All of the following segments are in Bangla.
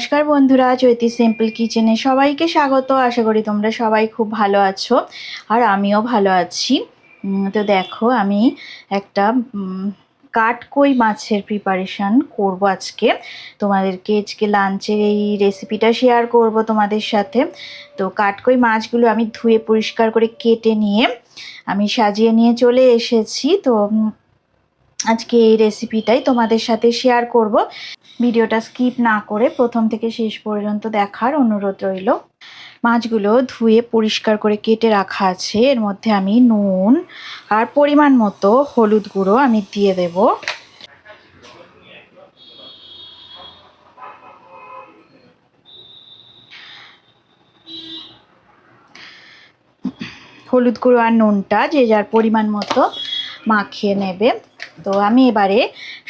নমস্কার বন্ধুরা, চৈতি সিম্পল কিচেনে সবাইকে স্বাগত। আশা করি তোমরা সবাই খুব ভালো আছো আর আমিও ভালো আছি। তো দেখো, আমি একটা কাটকই মাছের প্রিপারেশান করব আজকে। তোমাদেরকে আজকে লাঞ্চের এই রেসিপিটা শেয়ার করব তোমাদের সাথে। তো কাটকই মাছগুলো আমি ধুয়ে পরিষ্কার করে কেটে নিয়ে আমি সাজিয়ে নিয়ে চলে এসেছি। তো আজকে এই রেসিপিটাই তোমাদের সাথে শেয়ার করব। ভিডিওটা স্কিপ না করে প্রথম থেকে শেষ পর্যন্ত দেখার অনুরোধ রইল। মাছগুলো ধুয়ে পরিষ্কার করে কেটে রাখা আছে। এর মধ্যে আমি নুন আর পরিমাণ মতো হলুদ গুঁড়ো আমি দিয়ে দেব। হলুদ গুঁড়ো আর নুনটা যে যার পরিমাণ মতো মাখিয়ে নেবে। তো আমি এবারে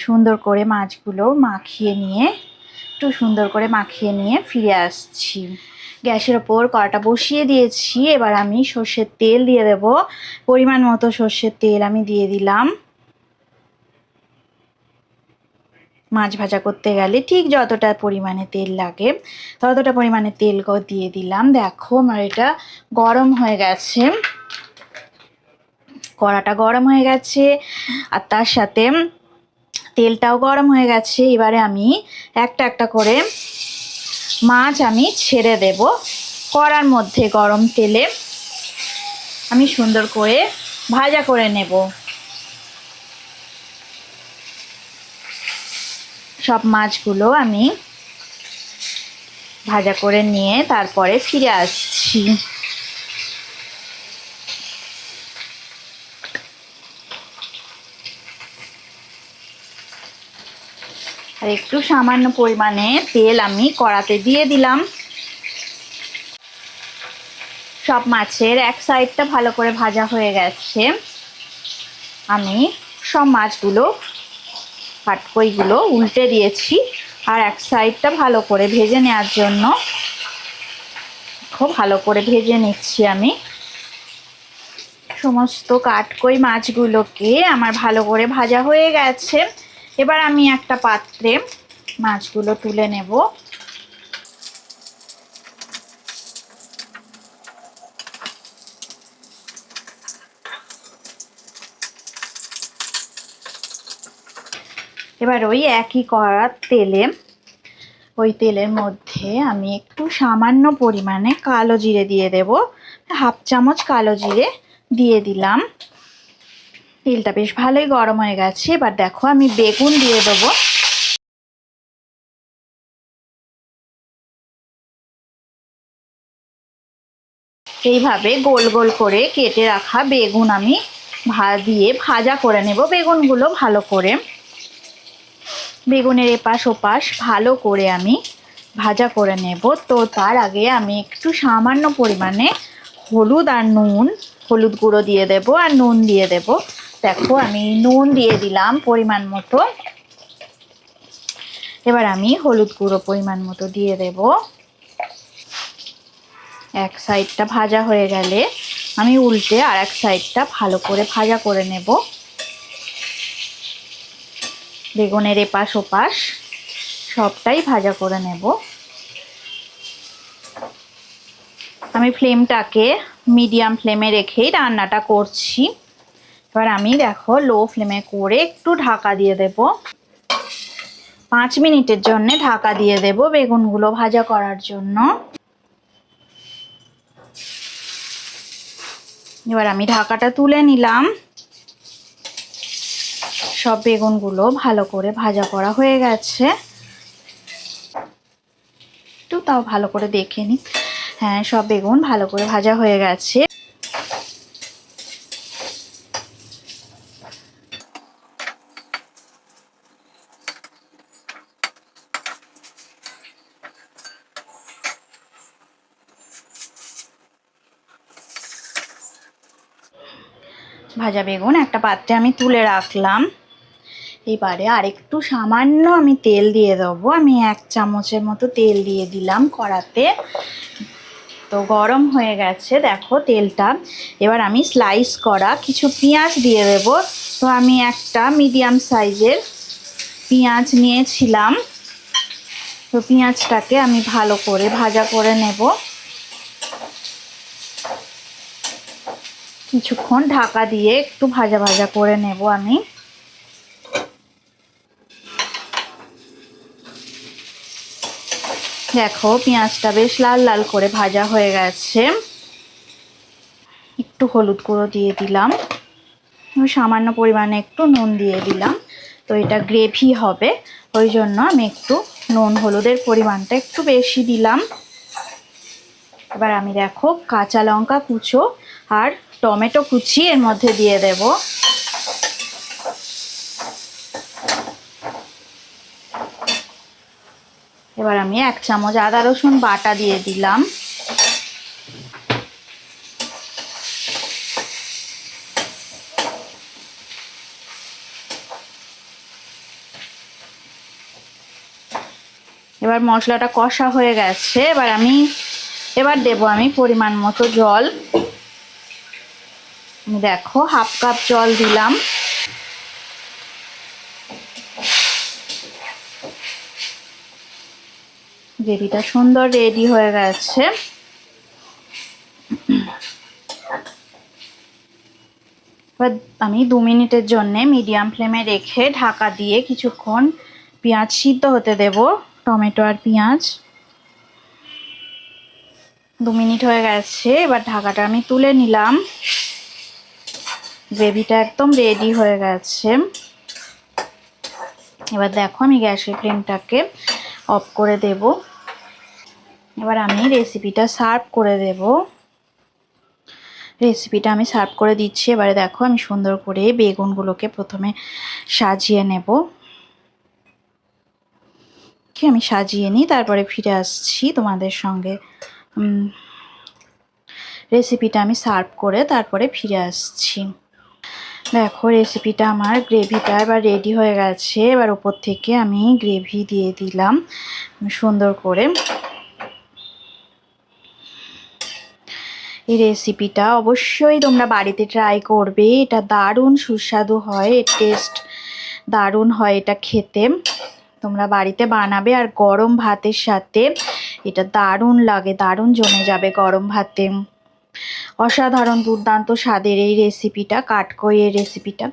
সুন্দর করে মাছগুলো একটু সুন্দর করে মাখিয়ে নিয়ে ফিরে আসছি। গ্যাসের ওপর কড়াটা বসিয়ে দিয়েছি। এবার আমি সর্ষের তেল দিয়ে দেব। পরিমাণ মতো সর্ষের তেল আমি দিয়ে দিলাম। মাছ ভাজা করতে গেলে ঠিক যতটা পরিমাণে তেল লাগে ততটা পরিমাণে তেল দিয়ে দিলাম। দেখো আমার এটা গরম হয়ে গেছে, কড়াটা গরম হয়ে গেছে আর তার সাথে তেলটাও গরম হয়ে গেছে। এবারে আমি একটা একটা করে মাছ আমি ছেড়ে দেব কড়ার মধ্যে। গরম তেলে আমি সুন্দর করে ভাজা করে নেব। সব মাছগুলো আমি ভাজা করে নিয়ে তারপরে ফিরে আসছি। আর একটু সামান্য পরিমাণে তেল আমি কড়াতে দিয়ে দিলাম। সব মাছের এক সাইডটা ভালো করে ভাজা হয়ে গেছে। আমি সব মাছগুলো কাটকইগুলো উল্টে দিয়েছি আর এক সাইডটা ভালো করে ভেজে নেওয়ার জন্য খুব ভালো করে ভেজে নিচ্ছি। আমি সমস্ত কাটকই মাছগুলোকে আমার ভালো করে ভাজা হয়ে গেছে। এবার আমি একটা পাত্রে মাছগুলো তুলে নেব। এবার ওই একই কড়ার তেলে ওই তেলের মধ্যে আমি একটু সামান্য পরিমাণে কালো জিরে দিয়ে দেব। হাফ চামচ কালো জিরে দিয়ে দিলাম। তেলটা বেশ ভালোই গরম হয়ে গেছে। এবার দেখো আমি বেগুন দিয়ে দেবো। এইভাবে গোল গোল করে কেটে রাখা বেগুন আমি দিয়ে ভাজা করে নেব। বেগুনগুলো ভালো করে বেগুনের এপাশ ওপাশ ভালো করে আমি ভাজা করে নেব। তো তার আগে আমি একটু সামান্য পরিমাণে হলুদ গুঁড়ো দিয়ে দেব আর নুন দিয়ে দেব। দেখো আমি নুন দিয়ে দিলাম পরিমাণ মতো। এবার আমি হলুদ গুঁড়ো পরিমাণ মতো দিয়ে দেব। এক সাইডটা ভাজা হয়ে গেলে আমি উল্টে আর এক সাইডটা ভালো করে ভাজা করে নেব। বেগুনের এপাশ ওপাশ সবটাই ভাজা করে নেব। আমি ফ্লেমটাকে মিডিয়াম ফ্লেমে রেখেই রান্নাটা করছি। এবার আমি দেখো লো ফ্লেমে করে একটু ঢাকা দিয়ে দেব। 5 মিনিটের জন্য ঢাকা দিয়ে দেব বেগুনগুলো ভাজা করার জন্য। এবার আমি ঢাকাটা তুলে নিলাম। সব বেগুনগুলো ভালো করে ভাজা করা হয়ে গেছে। একটু তাও ভালো করে দেখে নি। হ্যাঁ, সব বেগুন ভালো করে ভাজা হয়ে গেছে। ভাজা বেগুন একটা পাত্রে আমি তুলে রাখলাম। এবারে আরেকটু সামান্য আমি তেল দিয়ে দেবো। আমি 1 চামচের মতো তেল দিয়ে দিলাম কড়াতে। তো গরম হয়ে গেছে দেখো তেলটা। এবার আমি স্লাইস করা কিছু পেঁয়াজ দিয়ে দেব। তো আমি একটা মিডিয়াম সাইজের পেঁয়াজ নিয়েছিলাম। তো পেঁয়াজটাকে আমি ভালো করে ভাজা করে নেব, কিছুক্ষণ ঢাকা দিয়ে একটু ভাজা ভাজা করে নেব আমি। দেখো পেঁয়াজটা বেশ লাল লাল করে ভাজা হয়ে গেছে। একটু হলুদ গুঁড়ো দিয়ে দিলাম, সামান্য পরিমাণে একটু নুন দিয়ে দিলাম। তো এটা গ্রেভি হবে, ওই জন্য আমি একটু নুন হলুদের পরিমাণটা একটু বেশি দিলাম। এবার আমি দেখো কাঁচা লঙ্কা কুচো আর টমেটো কুচি এর মধ্যে দিয়ে দেব। এবার আমি 1 চামচ আদা রসুন বাটা দিয়ে দিলাম। এবার মশলাটা কষা হয়ে গেছে, এবার দেব আমি পরিমাণ মতো জল। দেখো 1/2 কাপ জল দিলাম। গ্রেভিটা সুন্দর রেডি হয়ে গেছে। এবার আমি 2 মিনিটের জন্য মিডিয়াম ফ্লেমে রেখে ঢাকা দিয়ে কিছুক্ষণ পেঁয়াজ সিদ্ধ হতে দেব, টমেটো আর পেঁয়াজ। 2 মিনিট হয়ে গেছে, এবার ঢাকাটা আমি তুলে নিলাম। গ্রেভিটা একদম রেডি হয়ে গেছে। এবার দেখো আমি গ্যাসের ফ্লেমটাকে অফ করে দেব। এবার আমি রেসিপিটা সার্ভ করে দেব। রেসিপিটা আমি সার্ভ করে দিচ্ছি। এবারে দেখো আমি সুন্দর করে বেগুনগুলোকে প্রথমে সাজিয়ে নেব। আমি সাজিয়ে নিই, তারপরে ফিরে আসছি তোমাদের সঙ্গে। রেসিপিটা আমি সার্ভ করে তারপরে ফিরে আসছি। দেখো রেসিপিটা আমার গ্রেভিটা এবার রেডি হয়ে গেছে। এবার উপর থেকে আমি গ্রেভি দিয়ে দিলাম সুন্দর করে। এই রেসিপিটা অবশ্যই তোমরা বাড়িতে ট্রাই করবে, এটা দারুণ সুস্বাদু হয়, এর টেস্ট দারুণ হয় এটা খেতে। তোমরা বাড়িতে বানাবে আর গরম ভাতের সাথে এটা দারুণ লাগে, দারুণ জমে যাবে গরম ভাতে। অসাধারণ দুর্দান্ত স্বাদের এই রেসিপিটা, কাঠকইয়ের রেসিপিটা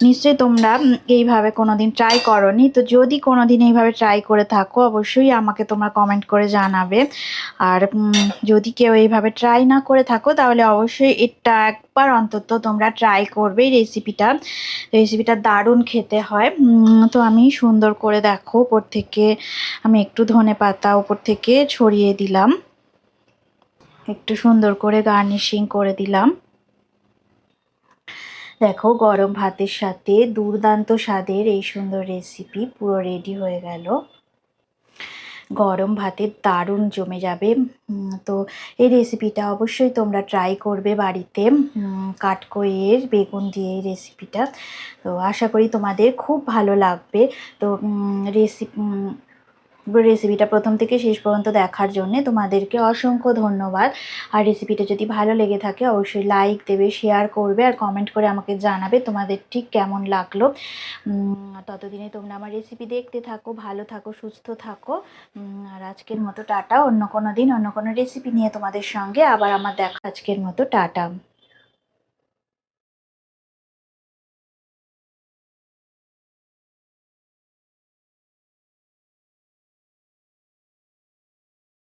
নিশ্চয়ই তোমরা এইভাবে কোনোদিন ট্রাই করোনি। তো যদি কোনোদিন এইভাবে ট্রাই করে থাকো অবশ্যই আমাকে তোমরা কমেন্ট করে জানাবে। আর যদি কেউ এইভাবে ট্রাই না করে থাকো তাহলে অবশ্যই এটা একবার অন্তত তোমরা ট্রাই করবে। রেসিপিটা দারুণ খেতে হয়। তো আমি সুন্দর করে দেখো উপর থেকে আমি একটু ধনেপাতা উপর থেকে ছড়িয়ে দিলাম, একটু সুন্দর করে গার্নিশিং করে দিলাম। দেখো গরম ভাতের সাথে দুর্দান্ত স্বাদের এই সুন্দর রেসিপি পুরো রেডি হয়ে গেল। গরম ভাতে দারুণ জমে যাবে। তো এই রেসিপিটা অবশ্যই তোমরা ট্রাই করবে বাড়িতে, কাঠকইয়ের বেগুন দিয়ে এই রেসিপিটা। তো আশা করি তোমাদের খুব ভালো লাগবে। তো রেসিপিটা প্রথম থেকে শেষ পর্যন্ত দেখার জন্যে তোমাদেরকে অসংখ্য ধন্যবাদ। আর রেসিপিটা যদি ভালো লেগে থাকে অবশ্যই লাইক দেবে, শেয়ার করবে আর কমেন্ট করে আমাকে জানাবে তোমাদের ঠিক কেমন লাগলো। ততদিনে তোমরা আমার রেসিপি দেখতে থাকো, ভালো থাকো, সুস্থ থাকো। আর আজকের মতো টাটা। অন্য কোনো দিন অন্য কোনো রেসিপি নিয়ে তোমাদের সঙ্গে আবার আমার দেখা। আজকের মতো টাটা।